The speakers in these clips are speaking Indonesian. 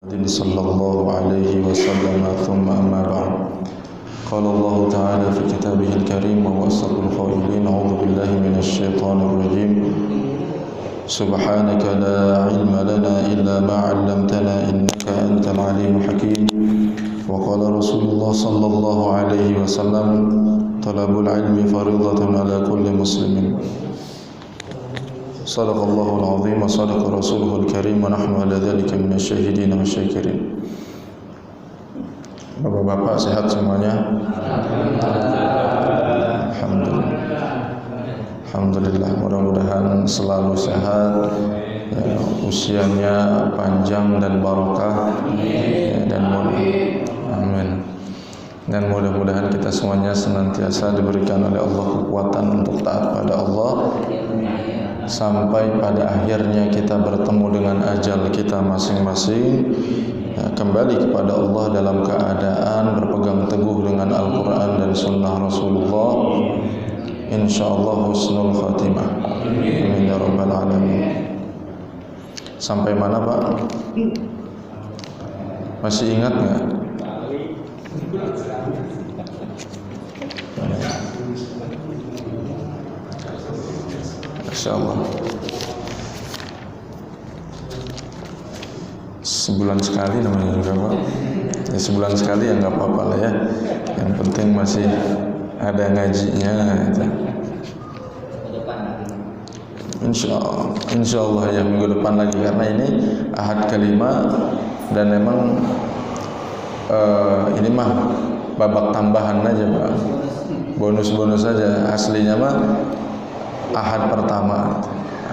صلى الله عليه وسلم ثم أما بعد قال الله تعالى في كتابه الكريم وهو أصدق القائلين أعوذ بالله من الشيطان الرجيم سبحانك لا علم لنا إلا ما علمتنا إنك أنت العليم الحكيم وقال رسول الله صلى الله عليه وسلم طلب العلم فريضة على كل مسلم صدق الله العظيم وصدق رسوله الكريم ونحن على ذلك من الشاهدين والشاكرين. Bapak-bapak sehat semuanya? Alhamdulillah. Alhamdulillah, mudah-mudahan selalu sehat ya, usianya panjang dan barokah ya, dan mudah-mudahan kita semuanya senantiasa diberikan oleh Allah kekuatan untuk taat pada Allah sampai pada akhirnya kita bertemu dengan ajal kita masing-masing ya, kembali kepada Allah dalam keadaan berpegang teguh dengan Al-Quran dan Sunnah Rasulullah, insyaallah husnul khatimah. Amin ya rabbal alamin. Sampai mana Pak? Masih ingat nggak? Insyaallah sebulan sekali namanya juga Pak ya, sebulan sekali ya nggak apa-apa lah ya, yang penting masih ada ngajinya gitu. Insyaallah ya minggu depan lagi, karena ini ahad kelima dan memang ini mah babak tambahan aja Pak, bonus-bonus aja. Aslinya mah ahad pertama,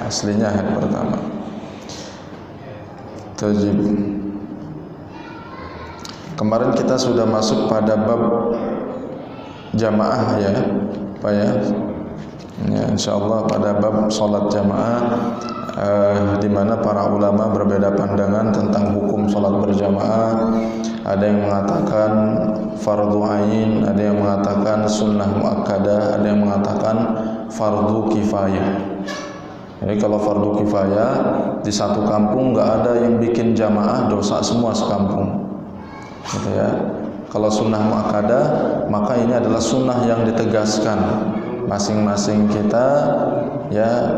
aslinya ahad pertama. Tajib. Kemarin kita sudah masuk pada bab jamaah ya Pak ya. Ya insyaallah pada bab salat jamaah di mana para ulama berbeda pandangan tentang hukum salat berjamaah. Ada yang mengatakan fardu ain, ada yang mengatakan sunnah muakkadah, ada yang mengatakan fardu kifayah. Jadi kalau fardu kifayah di satu kampung nggak ada yang bikin jamaah, dosa semua sekampung, gitu ya. Kalau sunnah muakkadah maka ini adalah sunnah yang ditegaskan, masing-masing kita ya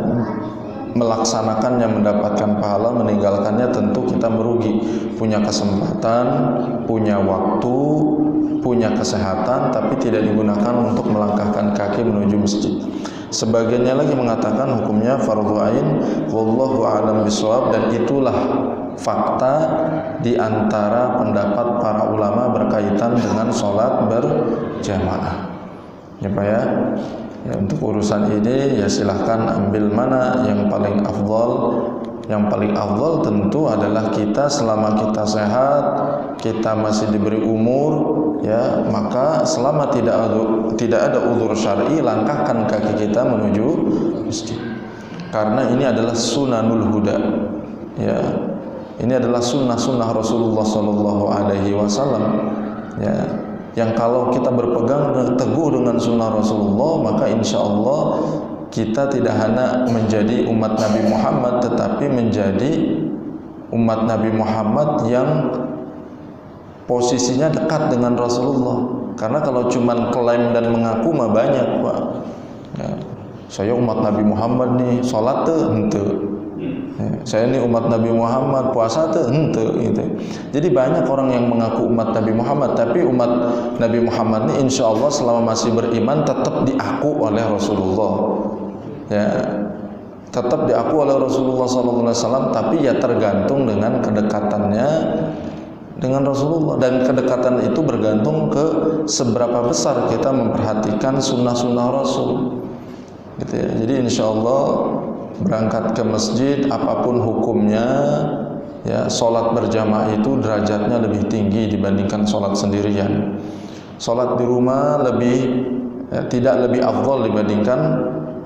melaksanakannya mendapatkan pahala, meninggalkannya tentu kita merugi. Punya kesempatan, punya waktu, punya kesehatan, tapi tidak digunakan untuk melangkahkan kaki menuju masjid. Sebagiannya lagi mengatakan hukumnya fardhu ain, wallahu a'lam bishawab, dan itulah fakta di antara pendapat para ulama berkaitan dengan sholat berjamaah. Ya Pak ya. Ya, untuk urusan ini ya silahkan ambil mana yang paling afdal. Yang paling afdal tentu adalah kita selama kita sehat, kita masih diberi umur ya, maka selama tidak ada uzur syar'i, langkahkan kaki kita menuju masjid. Karena ini adalah sunanul huda. Ya. Ini adalah sunnah-sunnah Rasulullah sallallahu alaihi wasallam. Ya. Yang kalau kita berpegang teguh dengan sunnah Rasulullah, maka insya Allah kita tidak hanya menjadi umat Nabi Muhammad, tetapi menjadi umat Nabi Muhammad yang posisinya dekat dengan Rasulullah. Karena kalau cuma klaim dan mengaku mah banyak Pak ya, saya umat Nabi Muhammad nih, sholat tuh henteu ya, saya ini umat Nabi Muhammad, puasa tuh henteu gitu. Jadi banyak orang yang mengaku umat Nabi Muhammad, tapi umat Nabi Muhammad ini insya Allah selama masih beriman tetap diaku oleh Rasulullah ya, tetap diaku oleh Rasulullah SAW, tapi ya tergantung dengan kedekatannya dengan Rasulullah, dan kedekatan itu bergantung ke seberapa besar kita memperhatikan sunnah-sunnah Rasul gitu ya. Jadi insya Allah berangkat ke masjid apapun hukumnya ya, sholat berjamaah itu derajatnya lebih tinggi dibandingkan sholat sendirian. Sholat di rumah tidak lebih afdal dibandingkan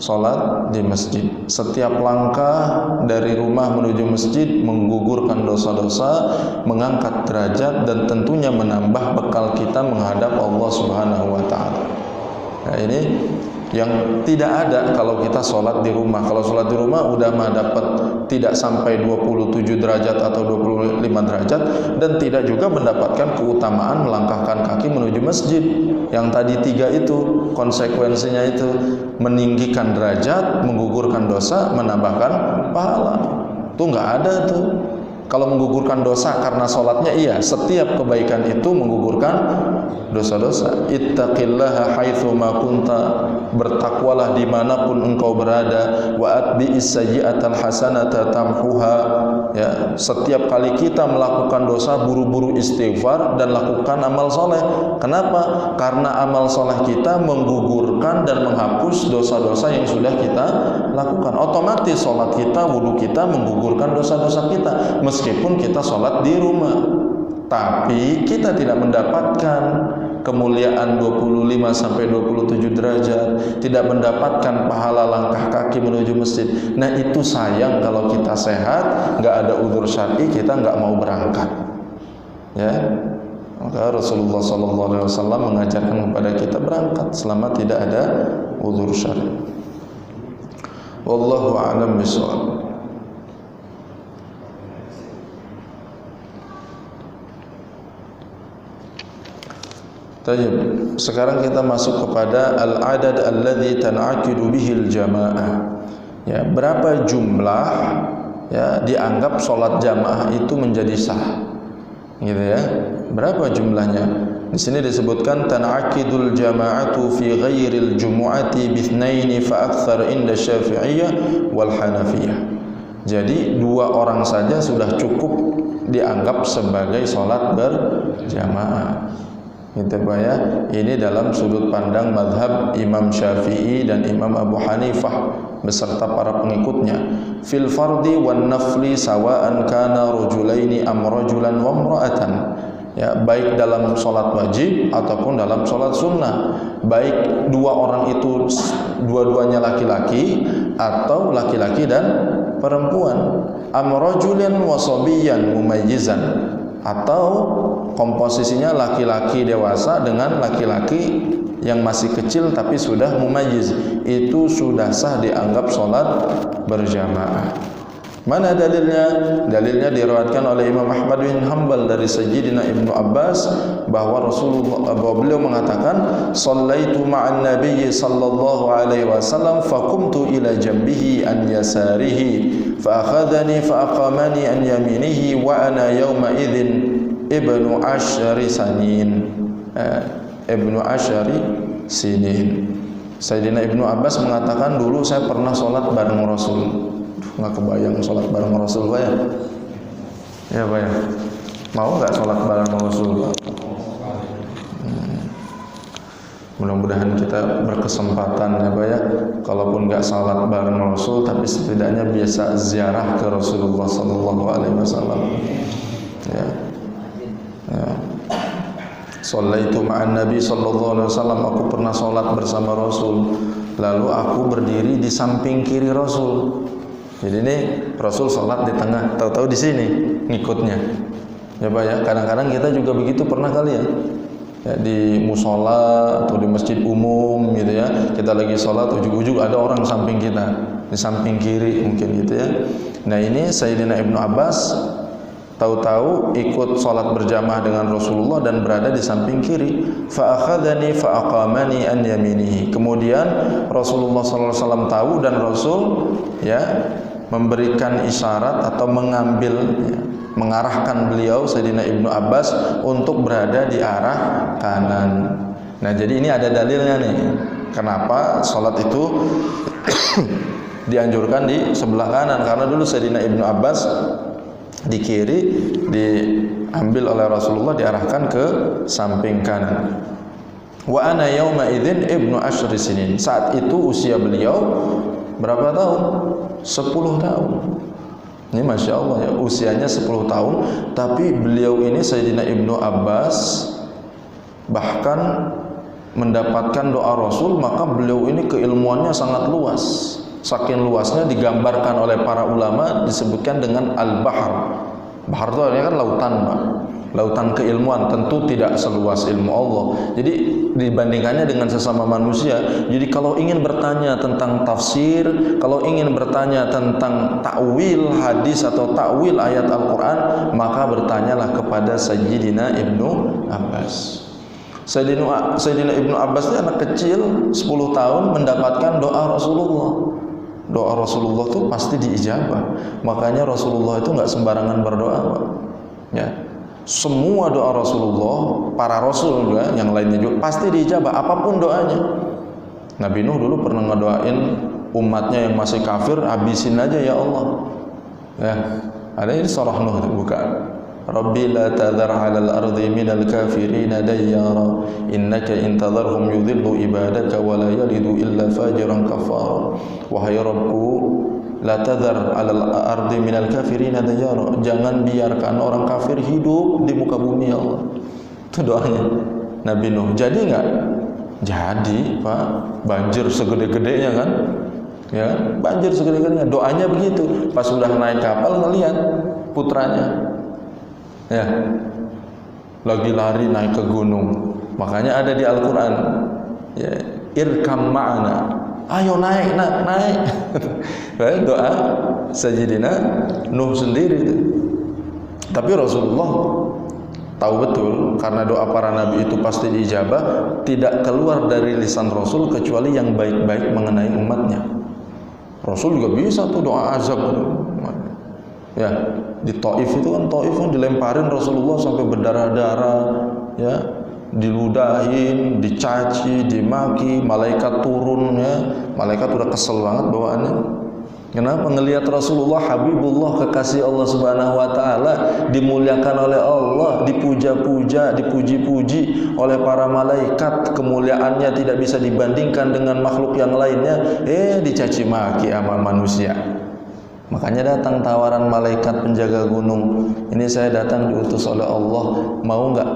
sholat di masjid. Setiap langkah dari rumah menuju masjid menggugurkan dosa-dosa, mengangkat derajat, dan tentunya menambah bekal kita menghadap Allah Subhanahu wa ta'ala. Nah, ini yang tidak ada kalau kita sholat di rumah. Kalau sholat di rumah udah mah dapat tidak sampai 27 derajat atau 25 derajat, dan tidak juga mendapatkan keutamaan melangkahkan kaki menuju masjid. Yang tadi 3 itu konsekuensinya itu meninggikan derajat, menggugurkan dosa, menambahkan pahala. Itu nggak ada tuh. Kalau menggugurkan dosa karena sholatnya, iya, setiap kebaikan itu menggugurkan dosa-dosa. Ittaqillaha haitsu ma kunta, bertakwalah dimanapun engkau berada. Wa atbi'is sayyi'atal hasanata tamhuha. Ya, setiap kali kita melakukan dosa, buru-buru istighfar dan lakukan amal soleh. Kenapa? Karena amal soleh kita menggugurkan dan menghapus dosa-dosa yang sudah kita lakukan. Otomatis sholat kita, wudhu kita menggugurkan dosa-dosa kita, meskipun kita sholat di rumah. Tapi kita tidak mendapatkan kemuliaan 25 sampai 27 derajat, tidak mendapatkan pahala langkah kaki menuju masjid. Nah, itu sayang kalau kita sehat, nggak ada udzur syar'i, kita nggak mau berangkat. Ya, maka Rasulullah SAW mengajarkan kepada kita berangkat selama tidak ada udzur syar'i. Wallahu a'lam bishawab. Tayyib. Sekarang kita masuk kepada al-adad alladzi tan'aqidu bihil jamaah. Ya, berapa jumlah ya dianggap salat jamaah itu menjadi sah. Gitu ya. Berapa jumlahnya? Di sini disebutkan tan'aqidul jama'atu fi ghairil jumu'ati bithnaini fa aktsar inda Syafi'iyah wal Hanafiyah. Jadi 2 orang saja sudah cukup dianggap sebagai salat berjamaah. Gitu Pak ya. Ini dalam sudut pandang mazhab Imam Syafi'i dan Imam Abu Hanifah beserta para pengikutnya. Fil fardi wan nafli sawa'an kana rajulaini am rajulan wa imra'atan. Ya, baik dalam salat wajib ataupun dalam salat sunnah. Baik 2 orang itu dua-duanya laki-laki atau laki-laki dan perempuan. Am rajulan wa sabiyyan mumayyizan, atau komposisinya laki-laki dewasa dengan laki-laki yang masih kecil tapi sudah mumayyiz, itu sudah sah dianggap sholat berjamaah. Mana dalilnya? Dalilnya diriwayatkan oleh Imam Ahmad bin Hanbal dari Sayyidina Ibnu Abbas bahwa beliau mengatakan, "Shallaitu ma'an nabiyyi sallallahu alaihi wasallam faqumtu ila jambihi an yasarihi fa akhadhani fa aqamani an yaminihi wa ana yawma idzin ibnu asyari sanin." Ibnu asyari sinin. Sayyidina Ibnu Abbas mengatakan, dulu saya pernah sholat bareng Rasul. Nggak kebayang sholat bareng Rasul, Pak ya? Ya Pak ya? Mau nggak sholat bareng Rasul, Pak? Mudah-mudahan kita berkesempatan ya Pak ya. Kalaupun nggak sholat bareng Rasul, tapi setidaknya biasa ziarah ke Rasulullah SAW. Ya. Ya. Shallaitu ma'an Nabi sallallahu alaihi wasallam, aku pernah sholat bersama Rasul. Lalu aku berdiri di samping kiri Rasul. Jadi ini Rasul sholat di tengah, tahu-tahu di sini ngikutnya. Ya Pak ya, kadang-kadang kita juga begitu, pernah kali ya. Ya, di musola atau di masjid umum gitu ya, kita lagi sholat, ujug-ujug ada orang samping kita, di samping kiri mungkin gitu ya. Nah, ini Sayyidina Ibnu Abbas tahu-tahu ikut sholat berjamaah dengan Rasulullah dan berada di samping kiri. Fa akhadhani fa aqamani an yaminihi. Kemudian Rasulullah SAW tahu dan Rasul ya memberikan isyarat atau mengambil ya, mengarahkan beliau Sayyidina Ibnu Abbas untuk berada di arah kanan. Nah, jadi ini ada dalilnya nih. Kenapa sholat itu dianjurkan di sebelah kanan? Karena dulu Sayyidina Ibnu Abbas di kiri, diambil oleh Rasulullah diarahkan ke samping kanan. Wa ana yauma idzin ibnu asyri sinin. Saat itu usia beliau berapa tahun? 10 tahun. Ini Masya Allah ya, usianya 10 tahun, tapi beliau ini Sayyidina Ibnu Abbas bahkan mendapatkan doa Rasul, maka beliau ini keilmuannya sangat luas. Saking luasnya digambarkan oleh para ulama, disebutkan dengan al-bahr. Bahr itu artinya kan lautan, Pak. lautan keilmuan, tentu tidak seluas ilmu Allah. Jadi dibandingkannya dengan sesama manusia. Jadi kalau ingin bertanya tentang tafsir, kalau ingin bertanya tentang takwil hadis atau takwil ayat Al-Quran, maka bertanyalah kepada Sayyidina Ibnu Abbas. Sayyidina Ibnu Abbas itu anak kecil 10 tahun mendapatkan doa Rasulullah. Doa Rasulullah itu pasti diijabah. Makanya Rasulullah itu nggak sembarangan berdoa, Pak. Ya. Semua doa Rasulullah, para rasul juga, yang lainnya juga pasti diijabah apapun doanya. Nabi Nuh dulu pernah ngedoain umatnya yang masih kafir, habisin aja ya Allah. Ya, ada ini surah Nuh, bukan? Rabbi la tadhar 'alal ardi minal kafirina dayyara innaka in tadharhum yudhillu ibadaka wa la yalidu illa fajiran kafara. Wahai Rabbku, la tadhar 'alal ardi minal kafirina dayyara, jangan biarkan orang kafir hidup di muka bumi ya Allah. Itu doanya Nabi Nuh. Jadi enggak? Jadi, Pak, banjir segede-gedenya kan? Ya, banjir segede-gedenya. Doanya begitu. Pas sudah naik kapal ngelihat putranya. Ya. Lagi lari naik ke gunung. Makanya ada di Al-Qur'an, ya, irkam ma'ana. Ayo naik, naik. Doa Sayyidina Nuh sendiri itu. Tapi Rasulullah tahu betul karena doa para nabi itu pasti diijabah, tidak keluar dari lisan Rasul kecuali yang baik-baik mengenai umatnya. Rasul juga bisa tuh doa azab. Ya, di Taif itu kan, Taif kan dilemparin Rasulullah sampai berdarah-darah, ya, diludahin, dicaci, dimaki, malaikat turun, ya. Malaikat udah kesel banget bawaannya. Kenapa? Ngelihat Rasulullah Habibullah, kekasih Allah Subhanahu wa taala, dimuliakan oleh Allah, dipuja-puja, dipuji-puji oleh para malaikat, kemuliaannya tidak bisa dibandingkan dengan makhluk yang lainnya, dicaci maki sama manusia. Makanya datang tawaran malaikat penjaga gunung. Ini saya datang diutus oleh Allah, mau enggak?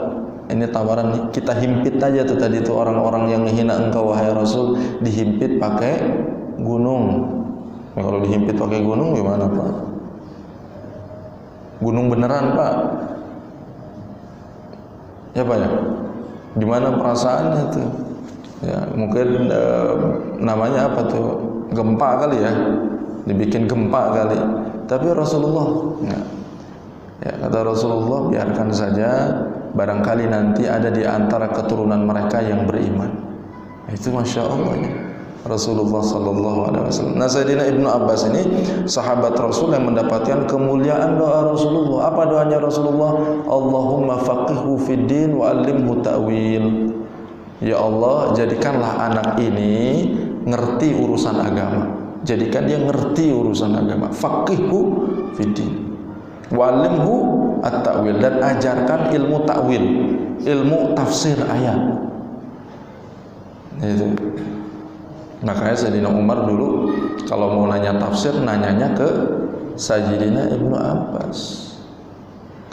Ini tawaran nih, kita himpit aja tuh tadi tuh orang-orang yang menghina engkau wahai Rasul, dihimpit pakai gunung. Nah, kalau dihimpit pakai gunung gimana, Pak? Gunung beneran, Pak. Ya, Pak ya. Gimana perasaannya tuh? Ya, mungkin namanya apa tuh? Gempa kali ya. Dibikin gempa kali. Tapi Rasulullah, ya, kata Rasulullah, biarkan saja, barangkali nanti ada di antara keturunan mereka yang beriman. Itu Masya Allah ya. Rasulullah Sallallahu Alaihi Wasallam. Nah, Sayyidina Ibnu Abbas ini sahabat Rasul yang mendapatkan kemuliaan doa Rasulullah. Apa doanya Rasulullah? Allahumma faqihhu fid din wa 'allimhu ta'wil. Ya Allah, jadikanlah anak ini ngerti urusan agama. Jadikan dia ngerti urusan agama. Faqihhu fid din wa 'allimhu at-ta'wil, dan ajarkan ilmu ta'wil, ilmu tafsir ayat. Itu. Makanya Sayyidina Umar dulu kalau mau nanya tafsir, nanyanya ke Sayyidina Ibnu Abbas.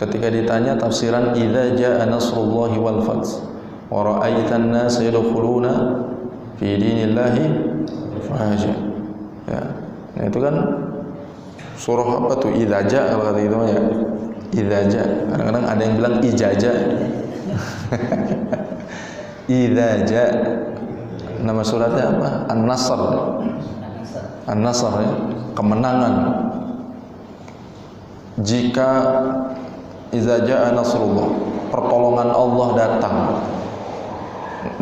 Ketika ditanya tafsiran idza jaa nasrullahi wal fath wa ra'aitan nasa yadkhuluna fi dinillahi fahaja. Ya. Nah, itu kan surah apa tuh? Idza jaa, kalau kata gitu ya. Idza jaa. Kadang-kadang ada yang bilang ijazah. Idza jaa. Nama suratnya apa? An-Nasr. An-Nasr ya, kemenangan. Jika idza jaa nasrullah, pertolongan Allah datang,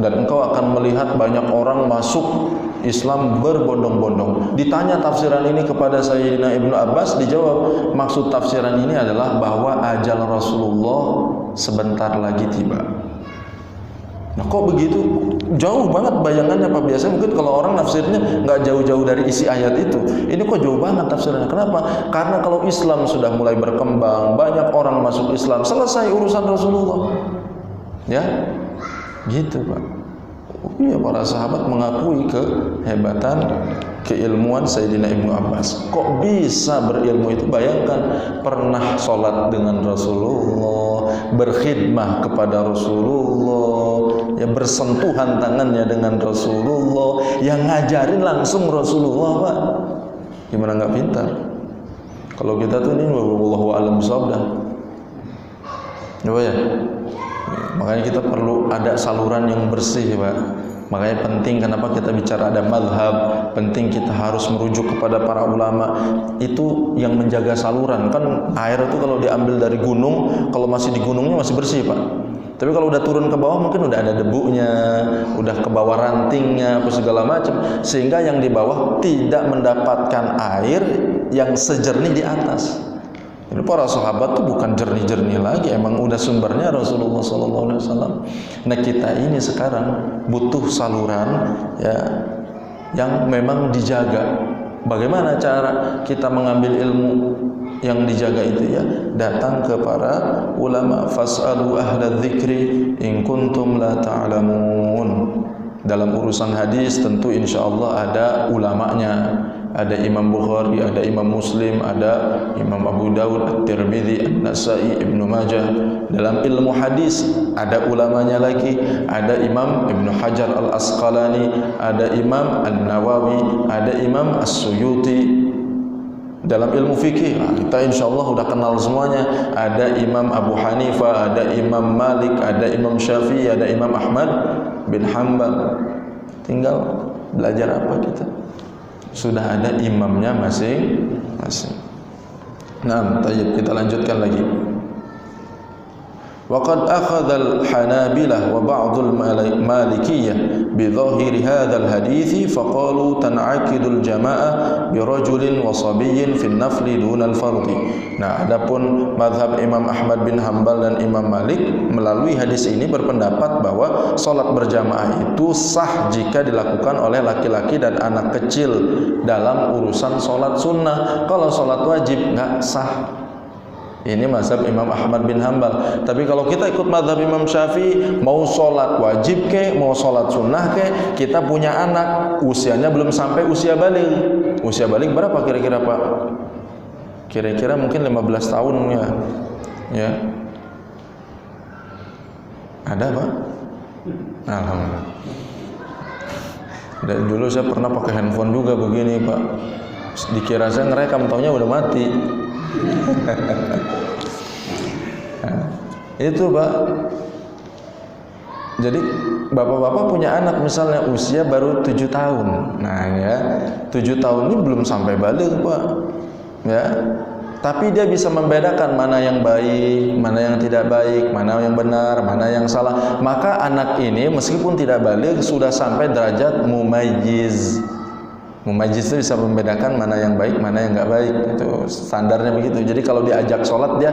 dan engkau akan melihat banyak orang masuk Islam berbondong-bondong. Ditanya tafsiran ini kepada Sayyidina Ibnu Abbas, dijawab maksud tafsiran ini adalah bahwa ajal Rasulullah sebentar lagi tiba. Nah, kok begitu? Jauh banget bayangannya, Pak. Biasanya mungkin kalau orang nafsirnya nggak jauh-jauh dari isi ayat itu. Ini kok jauh banget tafsirnya. Kenapa? Karena kalau Islam sudah mulai berkembang, banyak orang masuk Islam, selesai urusan Rasulullah. Ya, gitu, Pak. Iya, para sahabat mengakui kehebatan, keilmuan Sayyidina Ibnu Abbas. Kok bisa berilmu itu? Bayangkan, pernah sholat dengan Rasulullah, berkhidmah kepada Rasulullah, ya, bersentuhan tangannya dengan Rasulullah, yang ngajarin langsung Rasulullah, Pak. Gimana nggak pintar? Kalau kita tuh ini wallahu a'lam bishawab dah. Coba ya. Makanya kita perlu ada saluran yang bersih, Pak. Makanya penting kenapa kita bicara ada mazhab, penting kita harus merujuk kepada para ulama. Itu yang menjaga saluran. Kan air itu kalau diambil dari gunung, kalau masih di gunungnya masih bersih, Pak. Tapi kalau udah turun ke bawah mungkin udah ada debunya, udah ke bawah rantingnya, apa segala macam, sehingga yang di bawah tidak mendapatkan air yang sejernih di atas. Jadi para sahabat tuh bukan jernih-jernih lagi, emang udah sumbernya Rasulullah SAW. Nah kita ini sekarang butuh saluran ya yang memang dijaga. Bagaimana cara kita mengambil ilmu yang dijaga itu ya? Datang ke para ulama, fas'alu ahla dzikri in kuntum la ta'lamun. Dalam urusan hadis tentu insyaallah ada ulamanya. Ada Imam Bukhari, ada Imam Muslim, ada Imam Abu Dawud, At-Tirmidzi, An-Nasa'i, Ibnu Majah. Dalam ilmu hadis ada ulamanya lagi, ada Imam Ibnu Hajar Al-Asqalani, ada Imam An-Nawawi, ada Imam As-Suyuti. Dalam ilmu fikih kita insyaallah udah kenal semuanya. Ada Imam Abu Hanifah, ada Imam Malik, ada Imam Syafi'i, ada Imam Ahmad bin Hanbal. Tinggal belajar apa kita? Sudah ada imamnya masing-masing. Nah, kita lanjutkan lagi. وقد أخذ الحنابلة وبعض المالكية بظاهر هذا الحديث فقالوا تنعقد الجماعة برجل وصبي في النفل دون الفرض. Nah, adapun mazhab Imam Ahmad bin Hanbal dan Imam Malik melalui hadis ini berpendapat bahwa salat berjamaah itu sah jika dilakukan oleh laki-laki dan anak kecil dalam urusan salat sunnah. Kalau salat wajib nggak sah. Ini mazhab Imam Ahmad bin Hanbal. Tapi kalau kita ikut mazhab Imam Syafi'i, mau sholat wajib ke, mau sholat sunnah ke, kita punya anak, usianya belum sampai usia balik. Usia balik berapa kira-kira Pak? Kira-kira mungkin 15 tahun ya. Ada Pak? Alhamdulillah. Dan dulu saya pernah pakai handphone juga begini Pak. Dikira saya ngerekam, taunya udah mati. Nah, itu Pak. Jadi bapak-bapak punya anak misalnya usia baru 7 tahun. Nah ya, 7 tahun ini belum sampai balik Pak. Ya. Tapi dia bisa membedakan mana yang baik, mana yang tidak baik, mana yang benar, mana yang salah. Maka anak ini meskipun tidak balik sudah sampai derajat mumayyiz. Mumayyiz itu bisa membedakan mana yang baik, mana yang nggak baik. Itu standarnya begitu. Jadi kalau diajak sholat dia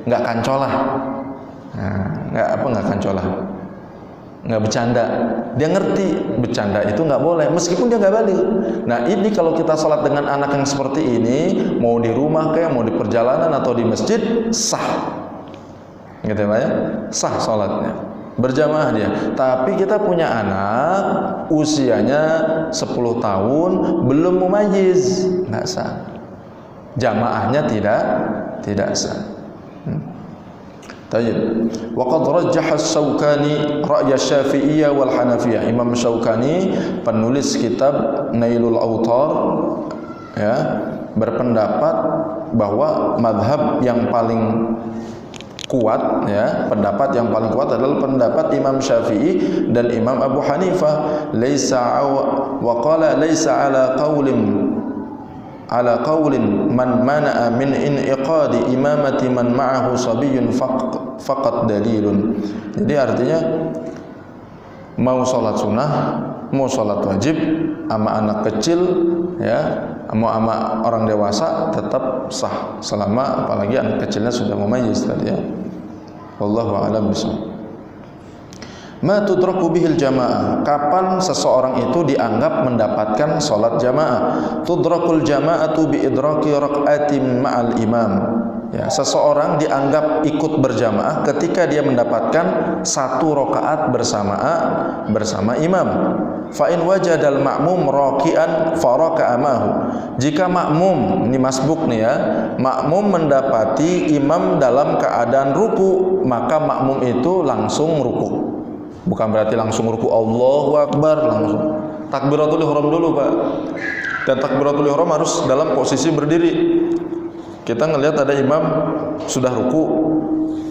nggak kancolah, nggak kancolah, nggak bercanda. Dia ngerti bercanda itu nggak boleh, meskipun dia nggak balik. Nah ini kalau kita sholat dengan anak yang seperti ini, mau di rumah kayak, mau di perjalanan atau di masjid, sah, gitu ya, sah sholatnya. Berjamaah dia. Tapi kita punya anak usianya 10 tahun belum mumayyiz, enggak sah. Jamaahnya tidak sah. Tayyib. Wa qad rajjaha as-Syaukani ra'y asy-Syafi'iyyah wal Hanafiyah. Imam Syaukani penulis kitab Nailul Autar ya, berpendapat bahwa mazhab yang paling kuat ya, pendapat yang paling kuat adalah pendapat Imam Syafi'i dan Imam Abu Hanifah. Wa qala laisa ala qaulin man mana'a min inqadi imamati man ma'ahu sabiyyun faqat dalilun. Jadi artinya mau sholat sunnah, mau sholat wajib sama anak kecil ya, mau sama orang dewasa tetap sah selama apalagi anak kecilnya sudah mumayyiz tadi ya. Wallahu a'lam bishawab. Ma tudraku bihil jamaah. Kapan seseorang itu dianggap mendapatkan salat jamaah? Tudrakul jama'atu bi idraki raq'atin ma'al imam. Ya, seseorang dianggap ikut berjamaah ketika dia mendapatkan 1 rakaat bersama imam. Fa in wajadal ma'mum raki'an faraka'a ma'hu. Jika makmum, ini masbuk nih ya, makmum mendapati imam dalam keadaan ruku, maka makmum itu langsung ruku. Bukan berarti langsung ruku Allahu Akbar langsung. Takbiratul ihram dulu, Pak. Dan takbiratul ihram harus dalam posisi berdiri. Kita ngelihat ada imam sudah ruku,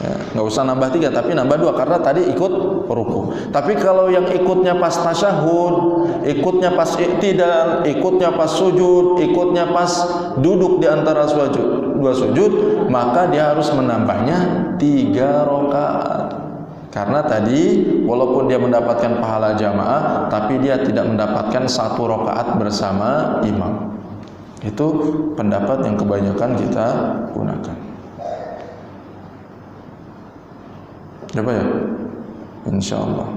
Ya, nggak usah nambah 3 tapi nambah 2 karena tadi ikut ruku. Tapi kalau yang ikutnya pas tasyahud, ikutnya pas i'tidal, ikutnya pas sujud, ikutnya pas duduk di antara dua sujud, maka dia harus menambahnya 3 rakaat. Karena tadi walaupun dia mendapatkan pahala jamaah, tapi dia tidak mendapatkan 1 rakaat bersama imam. Itu pendapat yang kebanyakan kita gunakan. Coba ya, insyaallah.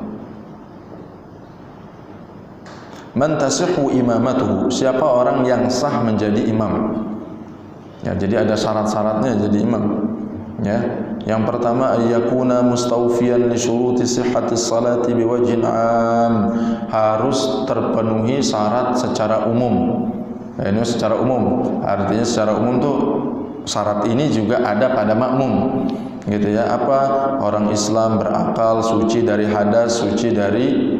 Man tasihhu imamatuhu, siapa orang yang sah menjadi imam. Ya, jadi ada syarat-syaratnya jadi imam. Ya, yang pertama ayyakuna mustawfiyan li syuruti sihhatis salati biwajhin 'am, harus terpenuhi syarat secara umum. Nah, ini secara umum, artinya secara umum tuh syarat ini juga ada pada makmum. Gitu ya, apa orang Islam berakal, suci dari hadas, suci dari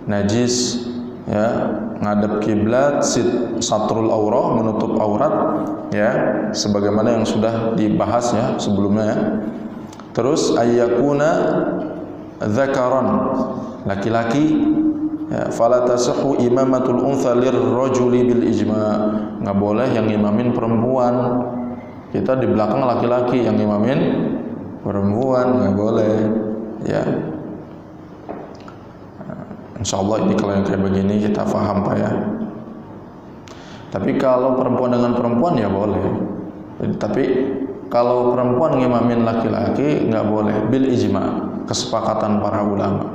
najis, ya, ngadep kiblat, satrul aurah, menutup aurat, ya, sebagaimana yang sudah dibahas ya sebelumnya ya. Terus ayyakuna dzakaran, laki-laki, ya, fala tasihhu imamatul untha lirrajuli bil ijma', enggak boleh yang imamin perempuan. Kita di belakang laki-laki, yang imamin perempuan, nggak boleh, ya. Insyaallah ini kalau yang kayak begini kita paham Pak ya. Tapi kalau perempuan dengan perempuan ya boleh. Tapi kalau perempuan ngimamin laki-laki nggak boleh, bil ijma', kesepakatan para ulama.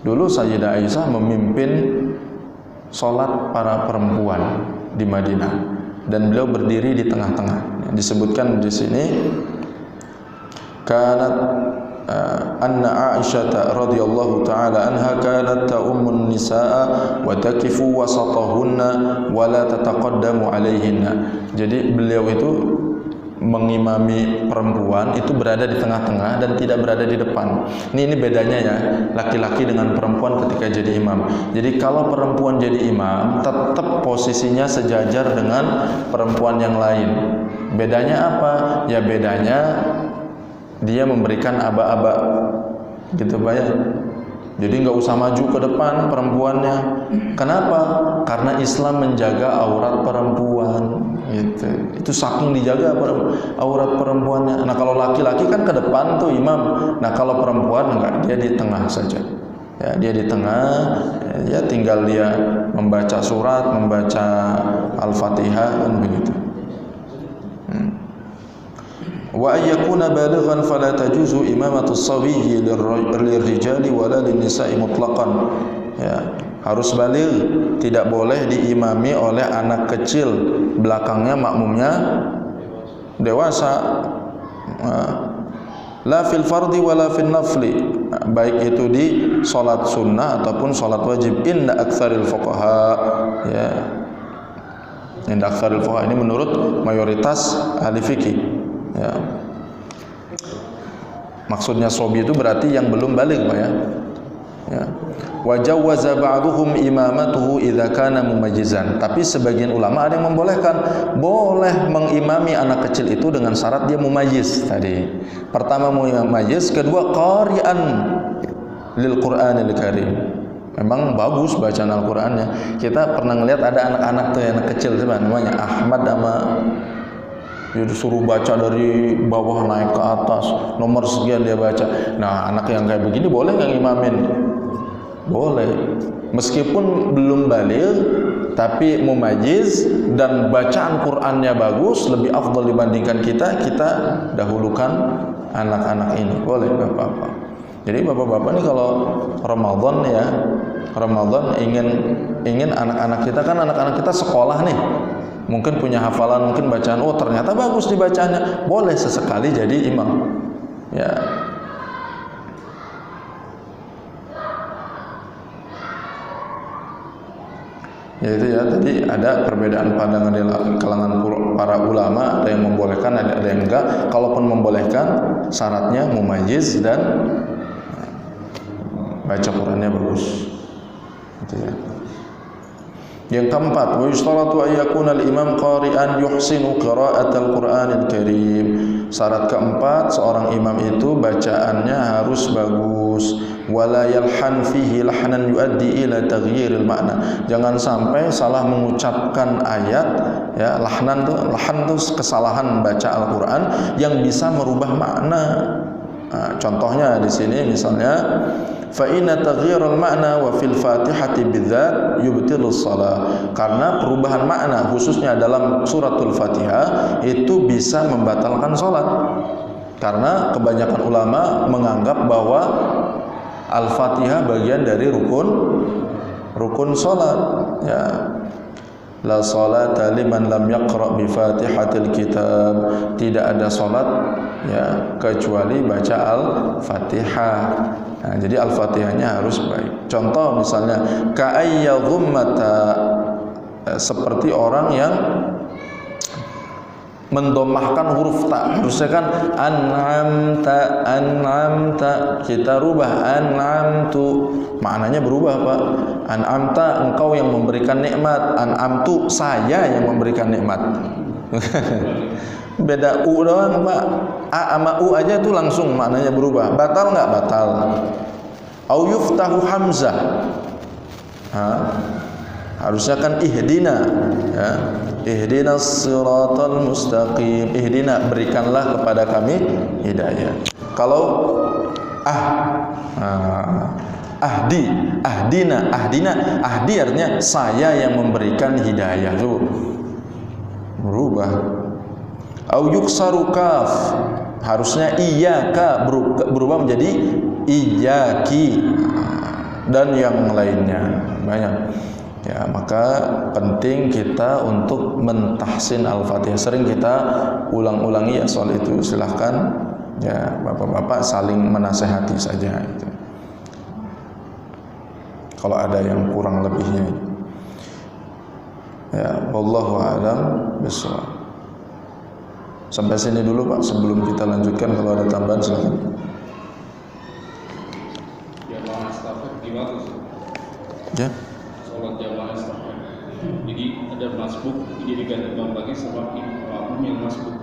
Dulu Sayyidah Aisyah memimpin sholat para perempuan di Madinah dan beliau berdiri di tengah-tengah. Disebutkan di sini kanat anna Aisyah radhiyallahu taala anha kanat ta'ummun nisaa wa taqifu wasatahunna wa la tataqaddamu alaihinna. Jadi beliau itu mengimami perempuan itu berada di tengah-tengah dan tidak berada di depan. Ini bedanya ya, laki-laki dengan perempuan ketika jadi imam. Jadi kalau perempuan jadi imam tetap posisinya sejajar dengan perempuan yang lain. Bedanya apa? Ya bedanya dia memberikan aba-aba, gitu Pak ya. Jadi nggak usah maju ke depan perempuannya. Kenapa? Karena Islam menjaga aurat perempuan, gitu. Itu saking dijaga aurat perempuannya. Nah kalau laki-laki kan ke depan tuh imam. Nah kalau perempuan enggak, dia di tengah saja. Ya, dia di tengah. Ya tinggal dia membaca surat, membaca Al-Fatihah, kan begitu. Wa ayyakuna balighan fala tajuzu imamatu as-sabiyyi lirrijali wala lin-nisa'i mutlaqan. Ya, harus baligh, tidak boleh diimami oleh anak kecil, belakangnya makmumnya dewasa. La fil fardi wala fil nafli, baik itu di salat sunnah ataupun salat wajib. Inna aktsaril fuqaha, ya. Inna aktsaril fuqaha ini menurut mayoritas ahli fikih. Ya. Maksudnya sobi itu berarti yang belum balik Pak ya. Ya. Wa jawwaza ba'dhum imamatuhu idza kana mumayyizan. Tapi sebagian ulama ada yang membolehkan, boleh mengimami anak kecil itu dengan syarat dia mumayyiz tadi. Pertama mumayyiz, kedua qari'an lil Qur'anil Karim. Memang bagus bacaan Al-Qur'annya. Kita pernah ngelihat ada anak-anak tuh, anak kecil namanya Ahmad sama dia disuruh baca dari bawah naik ke atas, nomor sekian dia baca. Nah, anak yang kayak begini boleh nggak ngimamin? Boleh. Meskipun belum baligh, tapi mumayyiz dan bacaan Qur'annya bagus, lebih afdal dibandingkan kita dahulukan anak-anak ini. Boleh Bapak-bapak. Jadi Bapak-bapak ini kalau Ramadan ya, Ramadan ingin anak-anak kita, kan anak-anak kita sekolah nih. Mungkin punya hafalan, mungkin bacaan, oh ternyata bagus dibacanya, boleh sesekali jadi imam. Ya. Ya itu ya, tadi ada perbedaan pandangan di kalangan para ulama, ada yang membolehkan, ada yang enggak. Kalaupun membolehkan, syaratnya mumayyiz dan baca Qur'annya bagus. Gitu ya. Yang keempat, wa yustaratu ayyakuna al-imam qari'an yuhsinu qira'atal Qur'anil Karim. Syarat keempat, seorang imam itu bacaannya harus bagus. Wala yalhan fihi lahnan yuaddi ila taghyiril makna. Jangan sampai salah mengucapkan ayat, ya, lahan tuh kesalahan baca Al-Qur'an yang bisa merubah makna. Nah, contohnya di sini misalnya fa inna taghyirul makna wa fil Fatihati bidzat yubtilus shalah. Karena perubahan makna khususnya dalam suratul Fatihah itu bisa membatalkan salat. Karena kebanyakan ulama menganggap bahwa Al-Fatihah bagian dari rukun salat, ya. La salata liman lam yaqra bi Fatihatil kitab. Tidak ada salat, ya, kecuali baca Al-Fatihah. Nah, jadi Al-Fatihahnya harus baik. Contoh misalnya ka'ayyadhummata, seperti orang yang mendomahkan huruf ta. Harusnya kan an'amta, kita rubah an'amtu. Maknanya berubah, Pak. An'amta, engkau yang memberikan nikmat. An'amtu, saya yang memberikan nikmat. Beda u doang, Pak. A sama u aja tuh langsung maknanya berubah. Batal nggak? Batal. Au yuftahu hamzah. Harusnya kan ihdina, ya. Ihdinas siratal mustaqim. Ihdina, berikanlah kepada kami hidayah. Kalau ahdina, ahdi artinya saya yang memberikan hidayah, tuh berubah. Au yuksaru kaf, harusnya iyyaka, berubah menjadi iyyaki, dan yang lainnya banyak. Ya, maka penting kita untuk mentahsin Al-Fatihah. Sering kita ulang-ulangi ya soal itu. Silahkan, ya, bapak-bapak saling menasehati saja itu. Kalau ada yang kurang lebihnya, ya, wallahu a'lam bishawab. Sampai sini dulu, Pak, sebelum kita lanjutkan. Kalau ada tambahan silakan. Jamaah estafet gimana sih? Ya. Sholat jamaah estafet. Jadi ada masbuk, dijadikan imam lagi sama makmum yang masbuk.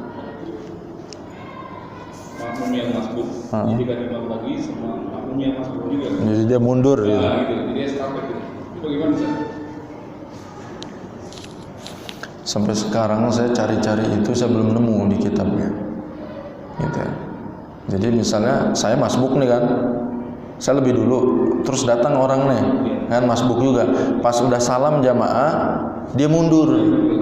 Makmum yang masbuk, dijadikan imam lagi sama makmum yang masbuk juga. Jadi dia mundur, nah, gitu. Jadi estafet gitu. Itu bagaimana sih? Sampai sekarang saya cari-cari itu, saya belum nemu di kitabnya, gitu. Jadi misalnya saya masbuk nih kan, saya lebih dulu, terus datang orang nih, kan masbuk juga. Pas udah salam jamaah, dia mundur,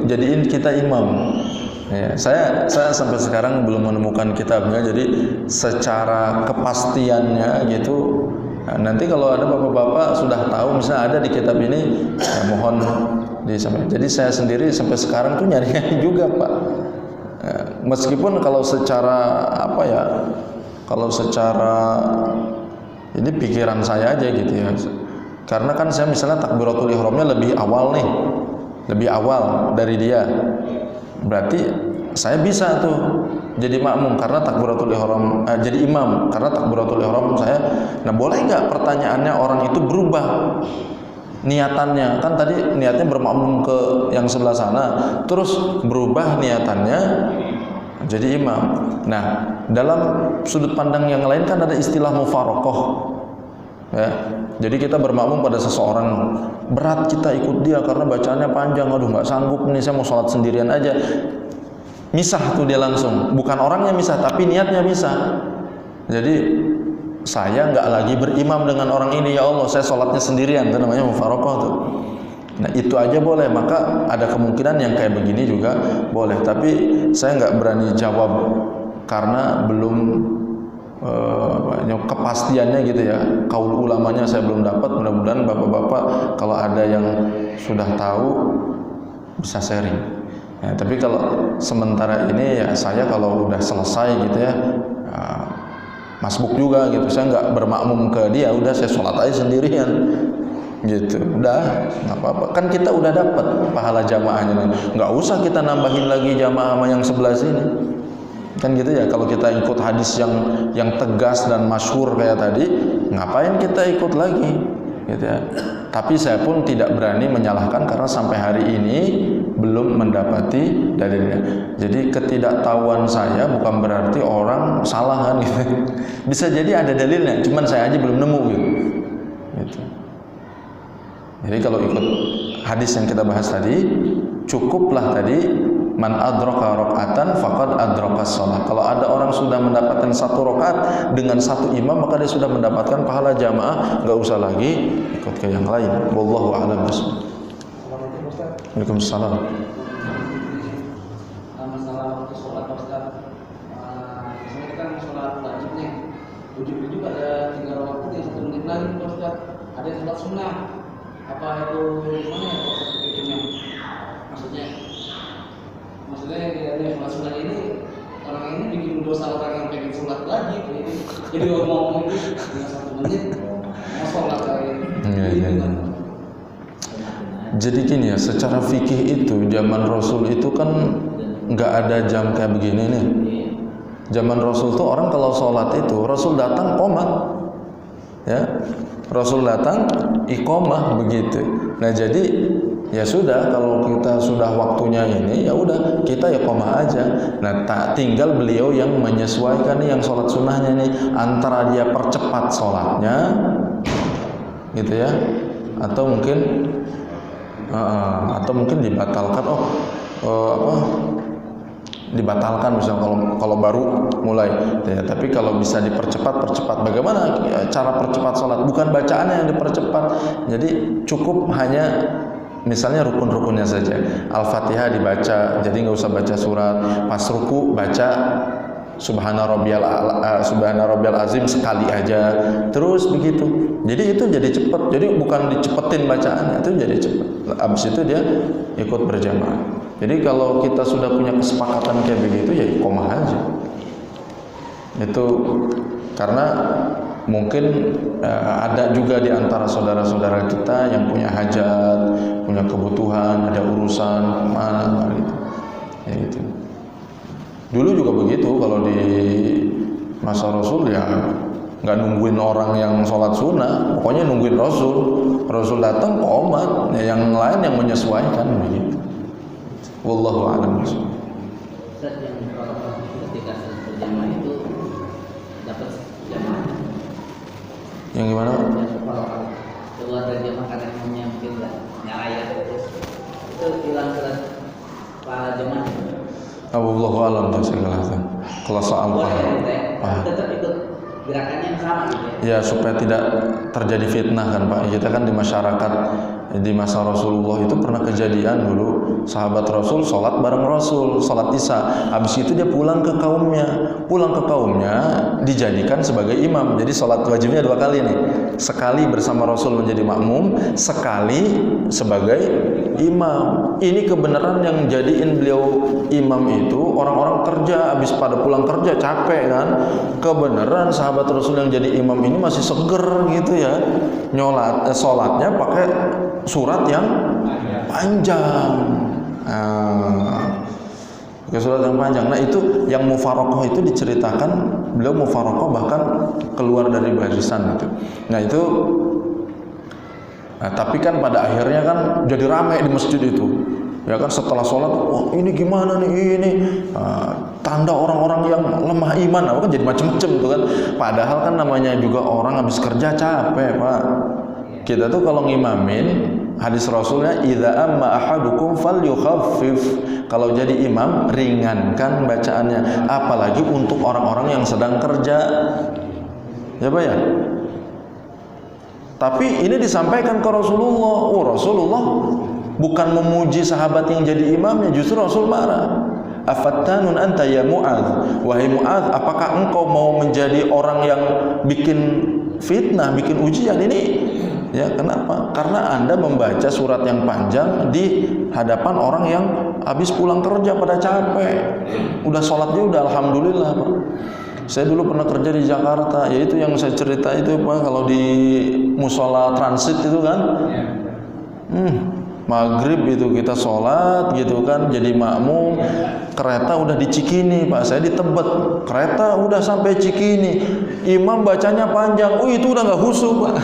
jadiin kita imam. Ya, saya sampai sekarang belum menemukan kitabnya, jadi secara kepastiannya gitu. Nah, nanti kalau ada bapak-bapak sudah tahu, misalnya ada di kitab ini, ya mohon disampaikan. Jadi saya sendiri sampai sekarang tuh nyarinya juga, Pak. Ya, meskipun kalau secara apa ya, kalau secara ini pikiran saya aja gitu ya. Karena kan saya misalnya takbiratul ihramnya lebih awal nih, lebih awal dari dia. Berarti saya bisa tuh jadi makmum karena takbiratul ihram, jadi imam karena takbiratul ihram saya. Nah, boleh nggak pertanyaannya orang itu berubah niatannya? Kan tadi niatnya bermakmum ke yang sebelah sana, terus berubah niatannya jadi imam. Nah, dalam sudut pandang yang lain kan ada istilah mufarokoh, ya. Jadi kita bermakmum pada seseorang, berat kita ikut dia karena bacaannya panjang. Aduh, nggak sanggup nih, saya mau sholat sendirian aja. Misah tuh dia langsung, bukan orangnya misah, tapi niatnya misah. Jadi saya nggak lagi berimam dengan orang ini, ya Allah, saya sholatnya sendirian. Itu namanya mufarokoh tuh. Nah, itu aja boleh. Maka ada kemungkinan yang kayak begini juga boleh. Tapi saya nggak berani jawab karena belum kepastiannya gitu ya. Kaul ulamanya saya belum dapat. Mudah-mudahan bapak-bapak kalau ada yang sudah tahu bisa sharing. Ya, tapi kalau sementara ini ya saya kalau udah selesai gitu ya, masbuk juga gitu, saya nggak bermakmum ke dia, udah saya sholat aja sendirian gitu, udah nggak apa-apa. Kan kita udah dapat pahala jamaahnya, nggak usah kita nambahin lagi jamaah sama yang sebelah sini, kan gitu ya. Kalau kita ikut hadis yang tegas dan masyhur kayak tadi, ngapain kita ikut lagi? gitu ya. Tapi saya pun tidak berani menyalahkan karena sampai hari ini belum mendapati dalilnya. Jadi ketidaktahuan saya bukan berarti orang salah kan gitu. Bisa jadi ada dalilnya, cuman saya aja belum nemu gitu. Jadi kalau ikut hadis yang kita bahas tadi, cukuplah tadi man adraka rakaatan faqad adraka shalah. Kalau ada orang sudah mendapatkan 1 rakaat dengan 1 imam, maka dia sudah mendapatkan pahala jamaah, enggak usah lagi ikut ke yang lain. Wallahu a'lam bishawab. Waalaikumsalam. Masalah waktu sholat Ustaz, misalnya kita sholat wajib nih, ujung-ujung ada 3 rakaat putih, 1 menit lagi Ustaz, ada yang sholat sunnah, apa itu gimana ya Ustaz hukumnya? Maksudnya yang ada sholat sunnah ini, orang ini bikin dosa orang yang pengen sholat lagi, jadi ngomong itu tinggal 1 menit, mau sholat lagi. Iya. Jadi gini ya, secara fikih itu zaman Rasul itu kan nggak ada jam kayak begini nih. Zaman Rasul tuh orang kalau sholat itu Rasul datang qomat, ya Rasul datang iqomah begitu. Nah jadi ya sudah, kalau kita sudah waktunya ini ya udah kita iqomah aja. Nah tak tinggal beliau yang menyesuaikan nih yang sholat sunnahnya nih, antara dia percepat sholatnya gitu ya, atau mungkin dibatalkan dibatalkan misalnya kalau baru mulai ya. Tapi kalau bisa percepat. Bagaimana cara percepat sholat? Bukan bacaannya yang dipercepat. Jadi cukup hanya misalnya rukun-rukunnya saja. Al-Fatihah dibaca, jadi nggak usah baca surat. Pas ruku baca Subhana Rabbiyal Azim sekali aja. Terus begitu. Jadi itu jadi cepat. Jadi bukan dicepetin bacaannya, itu jadi cepat. Abis itu dia ikut berjamaah. Jadi kalau kita sudah punya kesepakatan kayak begitu ya iqomah aja. Itu karena mungkin ada juga di antara saudara-saudara kita yang punya hajat, punya kebutuhan, ada urusan mana gitu. Ya gitu. Dulu juga begitu, kalau di masa Rasul ya nggak nungguin orang yang sholat sunnah, pokoknya nungguin Rasul. Rasul datang qomat, ya yang lain yang menyesuaikan begitu. Wallahu a'lam. Ustaz, yang ketika berjamaah itu dapat jamaah. Yang gimana? Keluar dari jamaah karena mungkin nggak layak, itu hilang pahala jamaah. Wallahu a'lam segala itu. Kalau soal tetap ikut gerakannya yang sama gitu ya, supaya tidak terjadi fitnah kan Pak. Kita kan di masyarakat di masa Rasulullah itu pernah kejadian dulu, sahabat Rasul sholat bareng Rasul, sholat Isya. Habis itu dia pulang ke kaumnya dijadikan sebagai imam. Jadi sholat wajibnya 2 kali nih, sekali bersama Rasul menjadi makmum, sekali sebagai imam. Ini kebenaran yang jadiin beliau imam itu orang-orang kerja, habis pada pulang kerja capek kan. Kebenaran sahabat Rasul yang jadi imam ini masih seger gitu ya, sholatnya pakai surat yang panjang. Surat yang panjang. Nah itu yang mufarokoh itu diceritakan, beliau mufarokoh bahkan keluar dari barisan gitu. Nah itu tapi kan pada akhirnya kan jadi ramai di masjid itu. Ya kan setelah sholat, wah ini gimana nih ini tanda orang-orang yang lemah iman, kan jadi macam-macam tuh kan. Padahal kan namanya juga orang habis kerja capek Pak. Kita tuh kalau ngimamin, hadis Rasulnya idza amma ahadukum falyukhaffif. Kalau jadi imam ringankan bacaannya, apalagi untuk orang-orang yang sedang kerja. Ya Pak ya. Tapi ini disampaikan ke Rasulullah. Rasulullah bukan memuji sahabat yang jadi imamnya, justru Rasul marah. Afattanun anta ya Mu'adz, wahai Mu'adz, apakah engkau mau menjadi orang yang bikin fitnah, bikin ujian ini? Ya, kenapa? Karena Anda membaca surat yang panjang di hadapan orang yang habis pulang kerja pada capek. Udah sholatnya udah alhamdulillah Pak. Saya dulu pernah kerja di Jakarta, yaitu yang saya cerita itu Pak, kalau di musola transit itu kan. Maghrib itu kita sholat gitu kan, jadi makmum. Kereta udah di Cikini Pak, saya di Tebet. Kereta udah sampai Cikini, imam bacanya panjang. Itu udah nggak khusyuk Pak.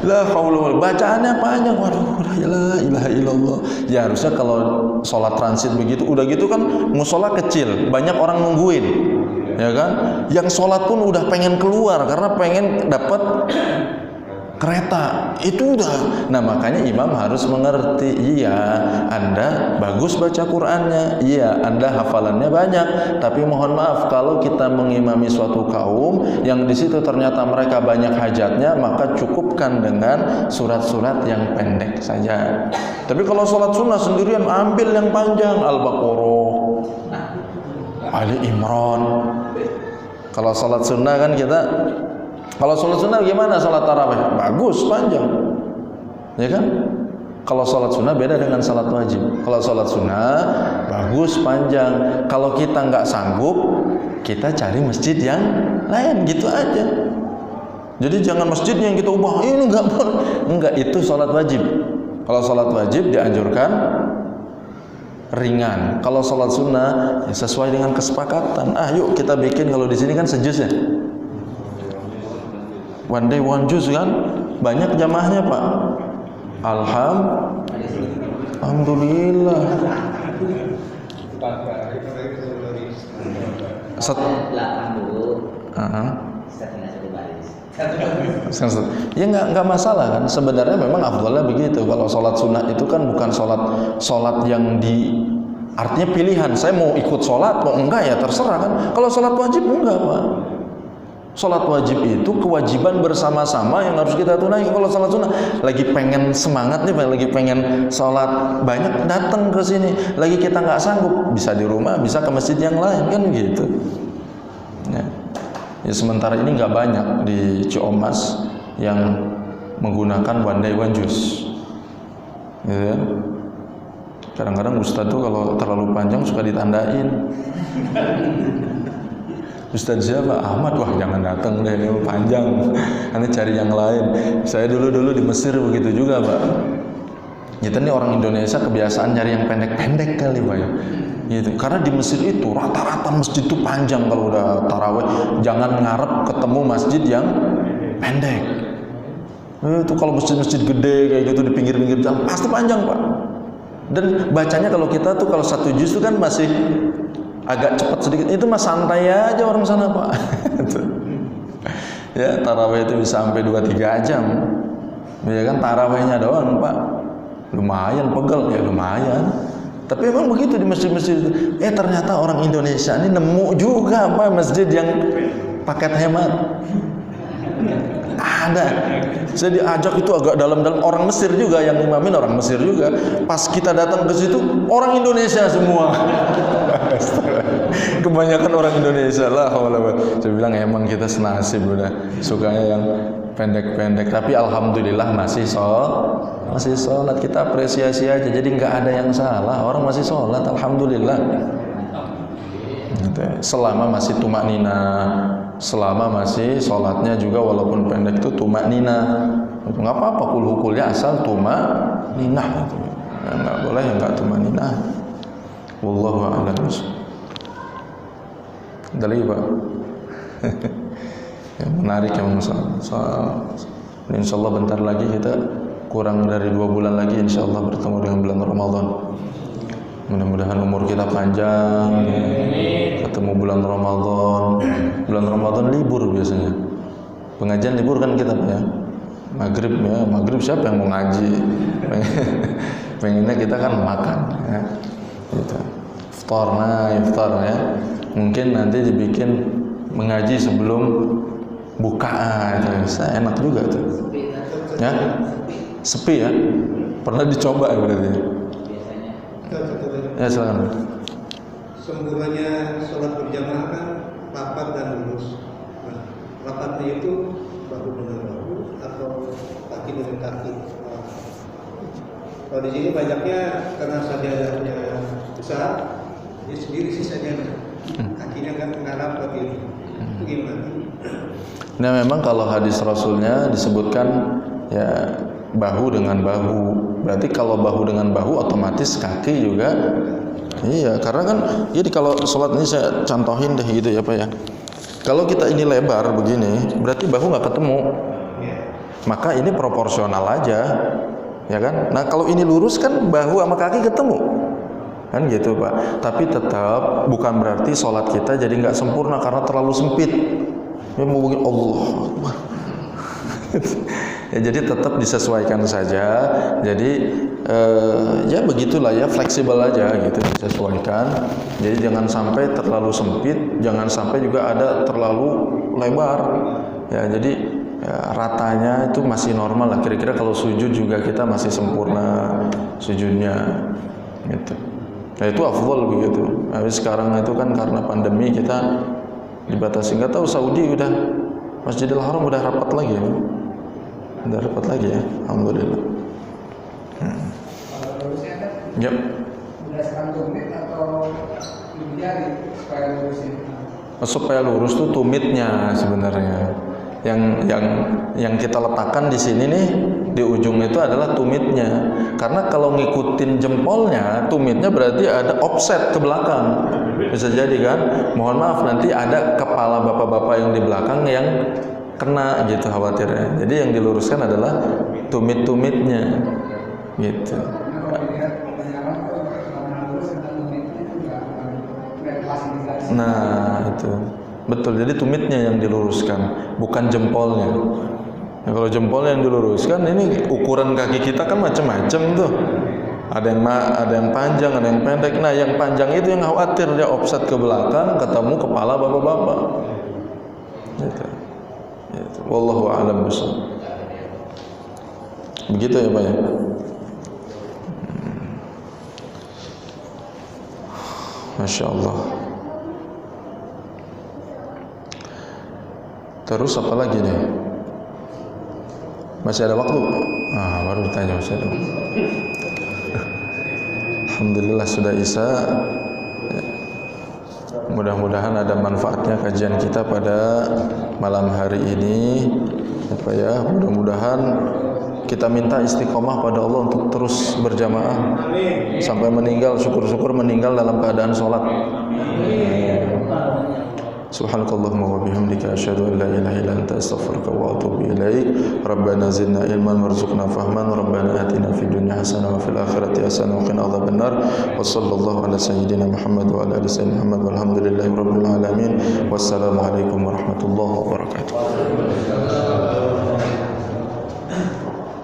La haula, bacaannya panjang. Waduh, la ilaha illallah. Ya harusnya kalau sholat transit begitu, udah gitu kan musola kecil, banyak orang nungguin, ya kan? Yang sholat pun udah pengen keluar karena pengen dapat kereta, itu udah. Nah makanya imam harus mengerti, iya Anda bagus baca Qur'annya, iya Anda hafalannya banyak, tapi mohon maaf kalau kita mengimami suatu kaum yang di situ ternyata mereka banyak hajatnya, maka cukupkan dengan surat-surat yang pendek saja. Tapi kalau sholat sunnah sendirian ambil yang panjang, Al-Baqarah, Ali Imran. Kalau sholat sunnah kan kita, kalau sholat sunnah gimana sholat tarawih? Bagus, panjang, ya kan? Kalau sholat sunnah beda dengan sholat wajib. Kalau sholat sunnah bagus, panjang. Kalau kita nggak sanggup, kita cari masjid yang lain, gitu aja. Jadi jangan masjid yang kita ubah, ini nggak boleh. Enggak, itu sholat wajib. Kalau sholat wajib dianjurkan ringan. Kalau sholat sunnah ya sesuai dengan kesepakatan. Yuk kita bikin, kalau di sini kan sejus ya. One day one juz kan, banyak jamaahnya Pak. Alhamdulillah. Ya nggak masalah kan. Sebenarnya memang afdhalnya begitu. Kalau sholat sunnah itu kan bukan sholat yang di, artinya pilihan. Saya mau ikut sholat, mau enggak ya terserah kan. Kalau sholat wajib enggak Pak. Sholat wajib itu kewajiban bersama-sama yang harus kita tunaikan. Kalau sholat sunnah, lagi pengen semangat nih, lagi pengen sholat banyak, datang ke sini. Lagi kita nggak sanggup, bisa di rumah, bisa ke masjid yang lain, kan gitu. Ya sementara ini nggak banyak di Ciamas yang menggunakan one day one juz, gitu ya. Kadang-kadang ustadz tuh kalau terlalu panjang suka ditandain. Ustadz siapa? Ahmad. Wah jangan datang deh, ini panjang, nanti cari yang lain. Saya dulu di Mesir begitu juga Pak. Kita nih orang Indonesia kebiasaan nyari yang pendek-pendek kali Pak ya. Gitu. Karena di Mesir itu rata-rata masjid itu panjang. Kalau udah tarawih jangan ngarep ketemu masjid yang pendek. Itu kalau masjid-masjid gede kayak gitu di pinggir-pinggir jalan pasti panjang Pak. Dan bacanya kalau kita tuh kalau satu juz itu kan masih agak cepat sedikit, itu mah santai aja orang sana Pak. Ya tarawih itu bisa sampai 2-3 jam, ya kan, tarawihnya doang Pak. Lumayan pegel ya, lumayan. Tapi emang begitu di masjid-masjid itu. Ternyata orang Indonesia ini nemu juga Pak masjid yang paket hemat. Ada. Saya diajak itu agak dalam-dalam, orang Mesir juga yang imamin, orang Mesir juga. Pas kita datang ke situ orang Indonesia semua. Kebanyakan orang Indonesia lah. Saya bilang emang kita senasib udah sukanya yang pendek-pendek. Tapi alhamdulillah masih sholat. Kita apresiasi aja. Jadi nggak ada yang salah. Orang masih sholat, alhamdulillah. Selama masih tumak nina, selama masih sholatnya juga walaupun pendek itu tumak nina, nggak apa-apa. Hukulnya asal tumak nina. Nggak boleh yang nggak tumak nina. Wallahu a'lam. Ada lagi Pak. Menarik ya soal. Insyaallah bentar lagi kita kurang dari 2 bulan lagi insyaallah bertemu dengan bulan Ramadan. Mudah-mudahan umur kita panjang, ketemu bulan Ramadan. Bulan Ramadan libur biasanya. Pengajian libur kan kita Pak ya. Maghrib siapa yang mau ngaji? Pengennya kita kan makan ya. Gitu. Iftar ya. Mungkin nanti dibikin mengaji sebelum bukaan itu. Enak juga tuh. Ya? Sepi ya? Pernah dicoba ya berarti? Ya silakan. Sempurnanya sholat berjamaah kan rapat dan lurus. Nah, rapatnya itu bahu dengan bahu atau kaki dengan kaki. Kalau di sini banyaknya karena sajadahnya besar, dia sendiri sisanya kakinya kan mengarah ke kiri. Itu gimana? Nah memang kalau hadis Rasulnya disebutkan ya bahu dengan bahu. Berarti kalau bahu dengan bahu otomatis kaki juga. Iya, karena kan jadi kalau sholat ini saya contohin deh gitu ya Pak ya. Kalau kita ini lebar begini, berarti bahu nggak ketemu. maka ini proporsional aja, ya kan? Nah kalau ini lurus kan bahu sama kaki ketemu, kan gitu Pak. Tapi tetap bukan berarti sholat kita jadi nggak sempurna karena terlalu sempit. Ya mau begini Allah. Ya, jadi tetap disesuaikan saja. Jadi ya begitulah ya, fleksibel aja gitu, disesuaikan. Jadi jangan sampai terlalu sempit, jangan sampai juga ada terlalu lebar. Ya jadi ya, ratanya itu masih normal lah. Kira-kira kalau sujud juga kita masih sempurna sujudnya gitu. Nah itu afdol begitu. Tapi sekarang itu kan karena pandemi kita dibatasi. Nggak tahu Saudi udah Masjidil Haram udah rapat lagi ya. Udah rapat lagi ya, alhamdulillah. Kalau lurusnya kan Yep. berdasarkan tumit atau jari supaya lurusnya. Supaya lurus tuh tumitnya sebenarnya. Yang kita letakkan di sini nih di ujung itu adalah tumitnya. Karena kalau ngikutin jempolnya, tumitnya berarti ada offset ke belakang. Bisa jadi kan? Mohon maaf nanti ada kepala bapak-bapak yang di belakang yang kena gitu khawatirnya. Jadi yang diluruskan adalah tumit-tumitnya gitu. Kalau dilihat kebanyakan kalau lurus dengan tumitnya itu nggak klasifikasi. Nah itu betul. Jadi tumitnya yang diluruskan, bukan jempolnya. Nah, kalau jempolnya yang diluruskan, ini ukuran kaki kita kan macam-macam tuh. Ada yang panjang, ada yang pendek. Nah yang panjang itu yang khawatir dia offset ke belakang, ketemu kepala bapak-bapak. Gitu. Wallahu a'lam bishawab. Begitu ya Pak ya. Masya Allah. Terus apa lagi nih? Masih ada waktu? Baru ditanya masih ada. Alhamdulillah sudah Isya. Mudah-mudahan ada manfaatnya kajian kita pada malam hari ini. Apa ya? Mudah-mudahan kita minta istiqomah pada Allah untuk terus berjamaah sampai meninggal. Syukur-syukur meninggal dalam keadaan sholat. Subhanakallahumma wa bihamdika asyhadu an la ilaha illa anta astaghfiruka wa atubu ilaik. Rabbana zidna ilman warzuqna fahman. Rabbana atina fid dunya hasanah wa fil akhirati hasanah wa qina adzabannar. Wa sallallahu ala sayyidina Muhammad wa ala ali sayyidina Muhammad walhamdulillahi rabbil alamin. Wassalamu alaikum warahmatullahi wabarakatuh.